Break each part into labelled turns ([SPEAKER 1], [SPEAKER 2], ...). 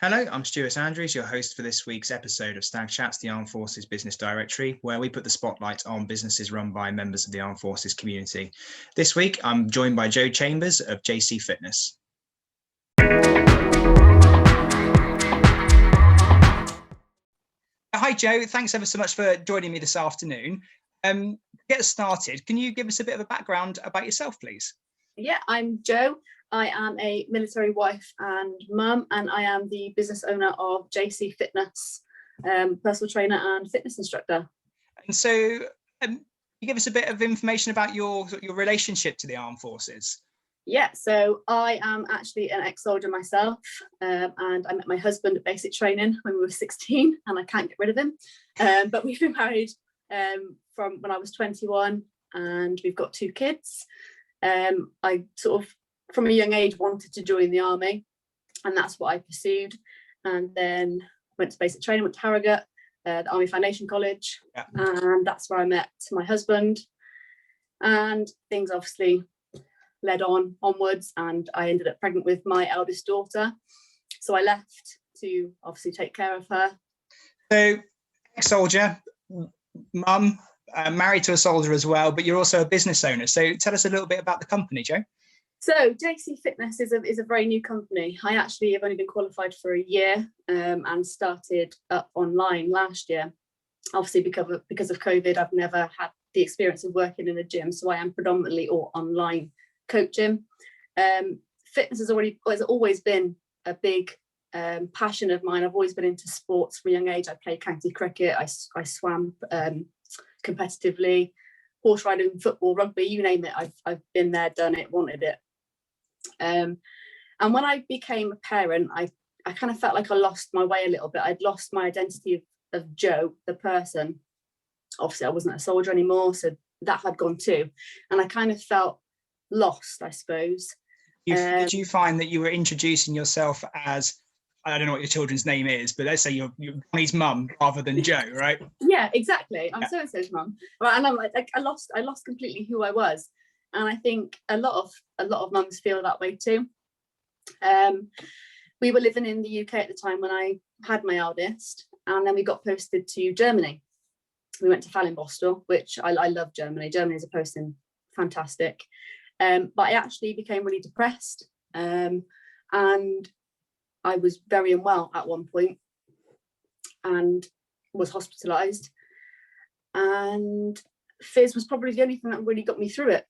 [SPEAKER 1] Hello, I'm Stuart Andrews, your host for this week's episode of Stag Chats, the Armed Forces Business Directory, where we put the spotlight on businesses run by members of the Armed Forces community. This week, I'm joined by Joe Chambers of JC Fitness. Hi, Joe. Thanks ever so much for joining me this afternoon. To get us started, can you give us a bit of a background about yourself, please?
[SPEAKER 2] Yeah, I'm Joe. I am a military wife and mum, and I am the business owner of JC Fitness, personal trainer and fitness instructor.
[SPEAKER 1] And so, you give us a bit of information about your relationship to the Armed Forces.
[SPEAKER 2] Yeah, so I am actually an ex-soldier myself, and I met my husband at basic training when we were 16, and I can't get rid of him. But we've been married from when I was 21, and we've got 2 kids. I sort of, from a young age, wanted to join the army, and that's what I pursued. And then went to basic training, went to Harrogate, the Army Foundation College, and that's where I met my husband. And things obviously led onwards, and I ended up pregnant with my eldest daughter. So I left to obviously take care of her.
[SPEAKER 1] So, ex-soldier, mum, married to a soldier as well, but you're also a business owner. So tell us a little bit about the company, Joe.
[SPEAKER 2] So JC Fitness is a very new company. I actually have only been qualified for a year and started up online last year. Obviously, because of COVID, I've never had the experience of working in a gym, so I am predominantly all online coaching. Fitness has always been a big passion of mine. I've always been into sports from a young age. I played county cricket, I swam competitively, horse riding, football, rugby, you name it. I've been there, done it, wanted it. And when I became a parent, I kind of felt like I lost my way a little bit. I'd lost my identity of Joe, the person. Obviously, I wasn't a soldier anymore, so that had gone too. And I kind of felt lost, I suppose.
[SPEAKER 1] Did you find that you were introducing yourself as, I don't know what your children's name is, but let's say you're Bonnie's mum rather than Joe, right?
[SPEAKER 2] Yeah, exactly. I'm so-and-so's mum. Right, and I'm like I lost completely who I was. And I think a lot of mums feel that way too. We were living in the UK at the time when I had my eldest, and then we got posted to Germany. We went to Fallenbostel, which I love Germany. Germany as a posting, fantastic. But I actually became really depressed, and I was very unwell at one point and was hospitalised. And Fizz was probably the only thing that really got me through it.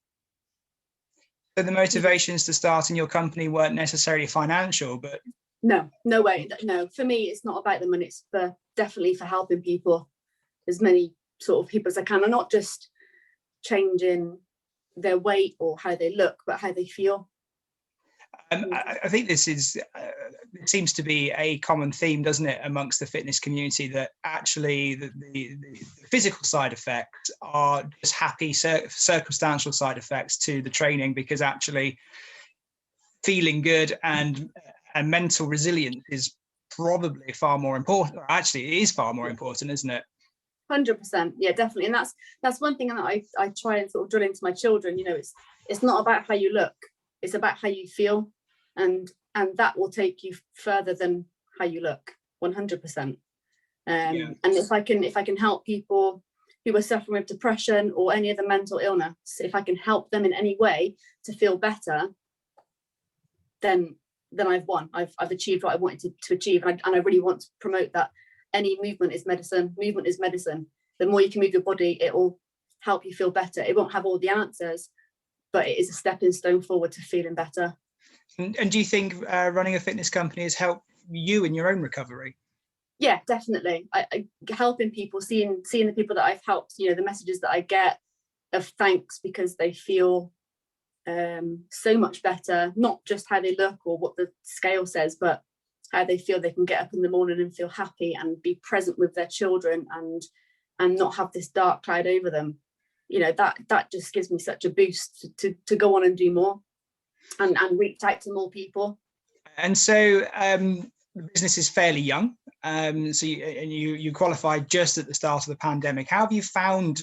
[SPEAKER 1] So the motivations to starting your company weren't necessarily financial, but
[SPEAKER 2] no way. No, for me, it's not about the money. It's definitely for helping people, as many sort of people as I can, and not just changing their weight or how they look, but how they feel.
[SPEAKER 1] I think this is, it seems to be a common theme, doesn't it, amongst the fitness community, that actually the physical side effects are just happy circumstantial side effects to the training, because actually feeling good and mental resilience is probably far more important, or actually it is far more important, isn't it?
[SPEAKER 2] 100%, yeah, definitely. And that's one thing that I try and sort of drill into my children. You know, it's not about how you look, it's about how you feel, and that will take you further than how you look, 100%. And if I can help people who are suffering with depression or any other mental illness, if I can help them in any way to feel better, then I've won. I've achieved what I wanted to achieve, and I really want to promote that. Any movement is medicine. Movement is medicine. The more you can move your body, it will help you feel better. It won't have all the answers, but it is a stepping stone forward to feeling better.
[SPEAKER 1] And do you think running a fitness company has helped you in your own recovery?
[SPEAKER 2] Yeah, definitely. I helping people, seeing the people that I've helped, you know, the messages that I get of thanks because they feel so much better, not just how they look or what the scale says, but how they feel they can get up in the morning and feel happy and be present with their children and not have this dark cloud over them. You know, that just gives me such a boost to go on and do more and reach out to more people.
[SPEAKER 1] And so the business is fairly young. So you qualified just at the start of the pandemic. How have you found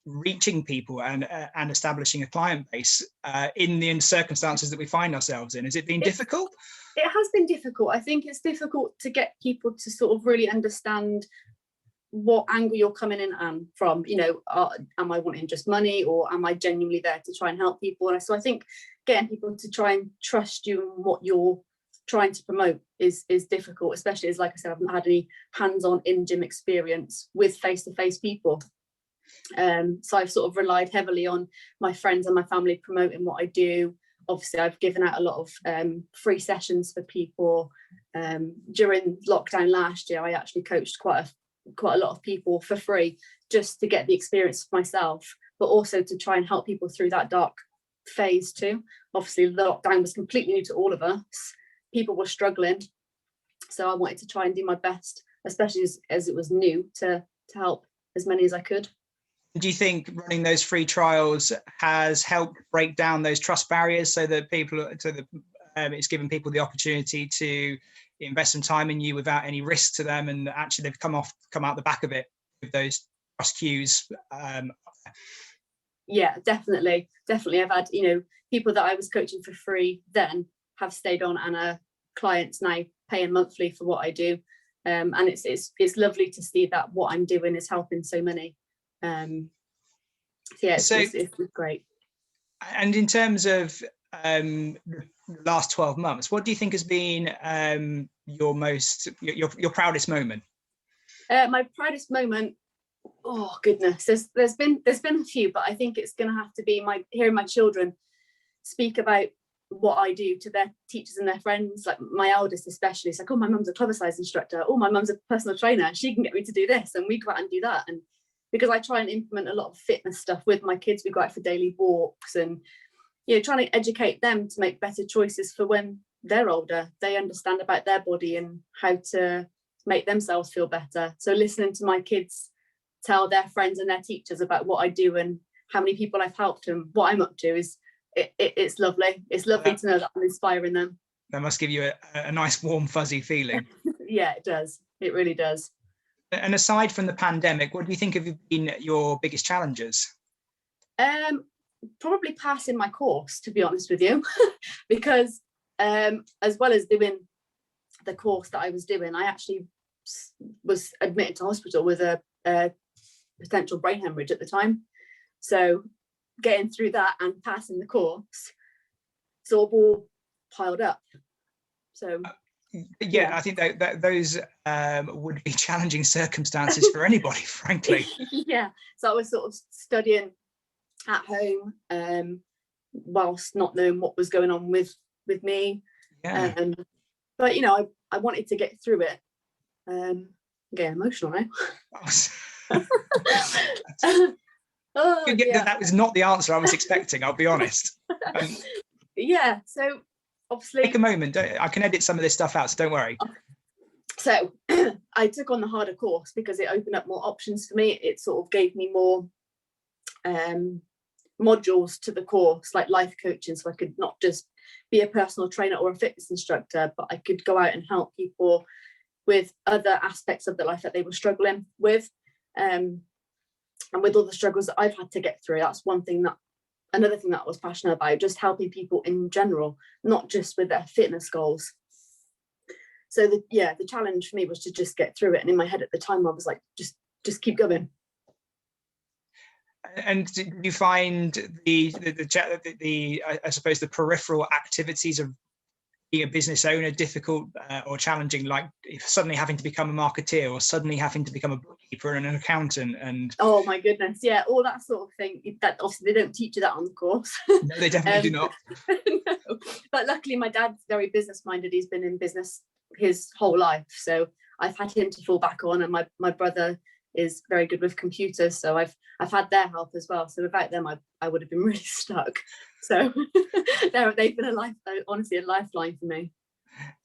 [SPEAKER 1] reaching people and establishing a client base in the circumstances that we find ourselves in? Has it been difficult?
[SPEAKER 2] It has been difficult. I think it's difficult to get people to sort of really understand what angle you're coming in from, you know, am I wanting just money, or am I genuinely there to try and help people? And so I think getting people to try and trust you and what you're trying to promote is difficult, especially as, like I said, I haven't had any hands-on in-gym experience with face-to-face people. So I've sort of relied heavily on my friends and my family promoting what I do. Obviously, I've given out a lot of free sessions for people. During lockdown last year, I actually coached quite a lot of people for free, just to get the experience for myself, but also to try and help people through that dark phase too. Obviously, the lockdown was completely new to all of us. People were struggling. So I wanted to try and do my best, especially as it was new, to help as many as I could.
[SPEAKER 1] Do you think running those free trials has helped break down those trust barriers, so that it's given people the opportunity to invest some time in you without any risk to them, and actually they've come out the back of it with those trust cues?
[SPEAKER 2] Yeah, definitely. I've had, you know, people that I was coaching for free then have stayed on and are clients now, paying monthly for what I do. And it's lovely to see that what I'm doing is helping so many. It's great.
[SPEAKER 1] And in terms of the last 12 months, what do you think has been your proudest moment?
[SPEAKER 2] My proudest moment, oh goodness, there's been a few, but I think it's going to have to be hearing my children speak about what I do to their teachers and their friends. Like my eldest especially, it's like, oh, my mum's a club size instructor, oh, my mum's a personal trainer, she can get me to do this, and we go out and do that. And because I try and implement a lot of fitness stuff with my kids, we go out for daily walks, and, you know, trying to educate them to make better choices for when they're older. They understand about their body and how to make themselves feel better. So listening to my kids tell their friends and their teachers about what I do and how many people I've helped and what I'm up to it's lovely. It's lovely to know that I'm inspiring them.
[SPEAKER 1] That must give you a nice warm fuzzy feeling.
[SPEAKER 2] Yeah, it does. It really does.
[SPEAKER 1] And aside from the pandemic, what do you think have been your biggest challenges?
[SPEAKER 2] Probably passing my course, to be honest with you, because as well as doing the course that I was doing, I actually was admitted to hospital with a potential brain hemorrhage at the time. So getting through that and passing the course, sort of all piled up. So
[SPEAKER 1] yeah, I think that those would be challenging circumstances for anybody, frankly.
[SPEAKER 2] Yeah, so I was sort of studying at home whilst not knowing what was going on with me.
[SPEAKER 1] Yeah.
[SPEAKER 2] But you know, I wanted to get through it. Getting emotional now.
[SPEAKER 1] That was not the answer I was expecting, I'll be honest.
[SPEAKER 2] Yeah, so obviously
[SPEAKER 1] take a moment, I can edit some of this stuff out, so don't worry.
[SPEAKER 2] So I took on the harder course because it opened up more options for me. It sort of gave me more modules to the course, like life coaching, so I could not just be a personal trainer or a fitness instructor, but I could go out and help people with other aspects of their life that they were struggling with, and with all the struggles that I've had to get through. That's another thing that I was passionate about, just helping people in general, not just with their fitness goals. So the challenge for me was to just get through it. And in my head at the time, I was like, just keep going.
[SPEAKER 1] And did you find the I suppose the peripheral activities of being a business owner difficult or challenging, like suddenly having to become a marketeer or suddenly having to become a bookkeeper and an accountant? And
[SPEAKER 2] oh my goodness, yeah, all that sort of thing. That obviously they don't teach you that on the course.
[SPEAKER 1] No, they definitely do not.
[SPEAKER 2] No. But luckily my dad's very business minded. He's been in business his whole life, so I've had him to fall back on, and my brother is very good with computers, so I've had their help as well. So without them I would have been really stuck. So they've been honestly a lifeline for me.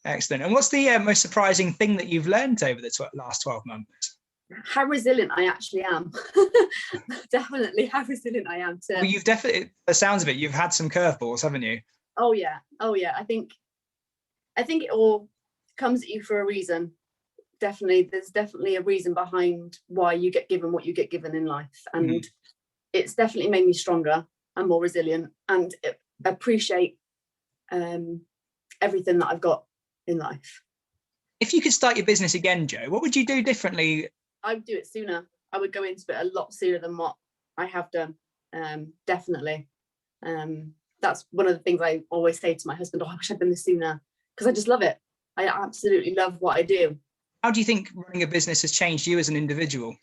[SPEAKER 1] Excellent. And what's the most surprising thing that you've learned over the last 12 months?
[SPEAKER 2] How resilient I actually am. Definitely how resilient I am.
[SPEAKER 1] Well, you've definitely, the sounds of it, you've had some curveballs, haven't you?
[SPEAKER 2] Oh yeah. I think it all comes at you for a reason. There's definitely a reason behind why you get given what you get given in life, and it's definitely made me stronger and more resilient, and appreciate everything that I've got in life.
[SPEAKER 1] If you could start your business again, Jo, what would you do differently?
[SPEAKER 2] I would do it sooner. I would go into it a lot sooner than what I have done. Definitely. That's one of the things I always say to my husband, I wish I'd done this sooner, because I just love it. I absolutely love what I do.
[SPEAKER 1] How do you think running a business has changed you as an individual?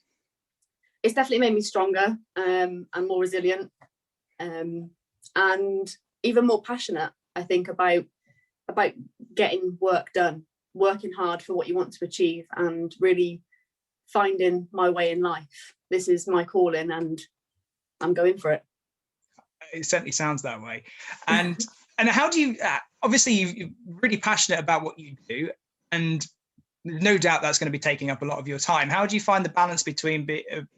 [SPEAKER 2] It's definitely made me stronger and more resilient, and even more passionate, I think, about getting work done, working hard for what you want to achieve, and really finding my way in life. This is my calling and I'm going for it.
[SPEAKER 1] It certainly sounds that way. And how do you, obviously you're really passionate about what you do, and no doubt that's going to be taking up a lot of your time. How do you find the balance between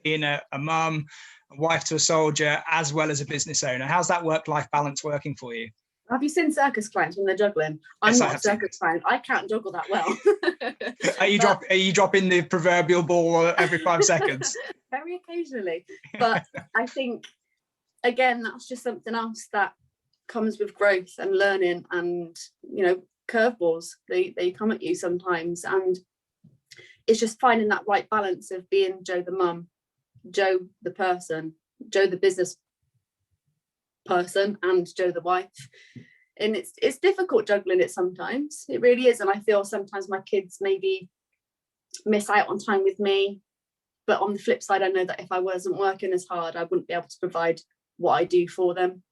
[SPEAKER 1] being a mum, a wife to a soldier, as well as a business owner? How's that work-life balance working for you?
[SPEAKER 2] Have you seen circus clients when they're juggling? I'm not a circus client. I can't juggle that well.
[SPEAKER 1] Are you dropping the proverbial ball every 5 seconds?
[SPEAKER 2] Very occasionally. But I think, again, that's just something else that comes with growth and learning, and, you know, curveballs. They come at you sometimes, and it's just finding that right balance of being Jo the mum, Jo the person, Jo the business person, and Jo the wife. And it's difficult juggling it sometimes. It really is. And I feel sometimes my kids maybe miss out on time with me, but on the flip side, I know that if I wasn't working as hard, I wouldn't be able to provide what I do for them.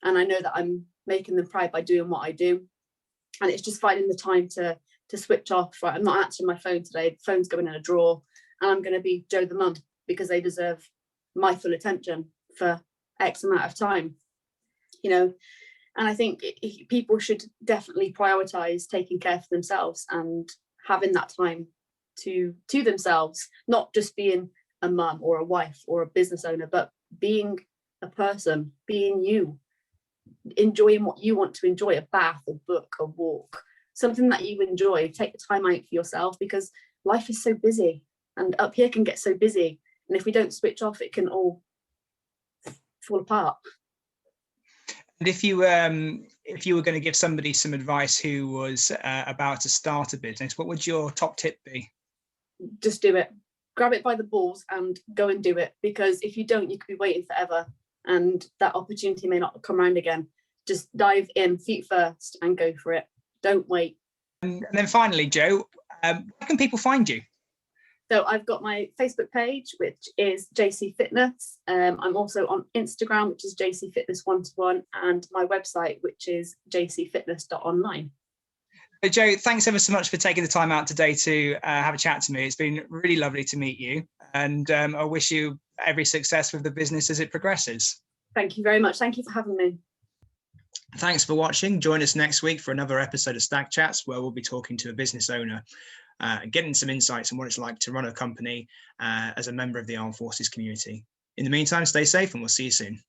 [SPEAKER 2] And I know that I'm making them proud by doing what I do. And it's just finding the time to switch off. Right, I'm not answering my phone today, the phone's going in a drawer, and I'm going to be Jo the mum, because they deserve my full attention for X amount of time, you know. And I think people should definitely prioritize taking care for themselves and having that time to themselves, not just being a mum or a wife or a business owner, but being a person, being you, enjoying what you want to enjoy, a bath, a book, a walk, something that you enjoy. Take the time out for yourself, because life is so busy, and up here can get so busy. And if we don't switch off, it can all fall apart.
[SPEAKER 1] And if you were going to give somebody some advice who was about to start a business, what would your top tip be?
[SPEAKER 2] Just do it. Grab it by the balls and go and do it, because if you don't, you could be waiting forever, and that opportunity may not come around again. Just dive in, feet first, and go for it. Don't wait.
[SPEAKER 1] And then finally, Jo, where can people find you?
[SPEAKER 2] So I've got my Facebook page, which is JC Fitness. I'm also on Instagram, which is JC Fitness 1-to-1, and my website, which is jcfitness.online.
[SPEAKER 1] Jo, thanks ever so much for taking the time out today to have a chat to me. It's been really lovely to meet you, and I wish you every success with the business as it progresses. Thank you very much. Thank you for having me. Thanks for watching. Join us next week for another episode of Stag Chats, where we'll be talking to a business owner, getting some insights on what it's like to run a company as a member of the Armed Forces community. In the meantime, stay safe, and we'll see you soon.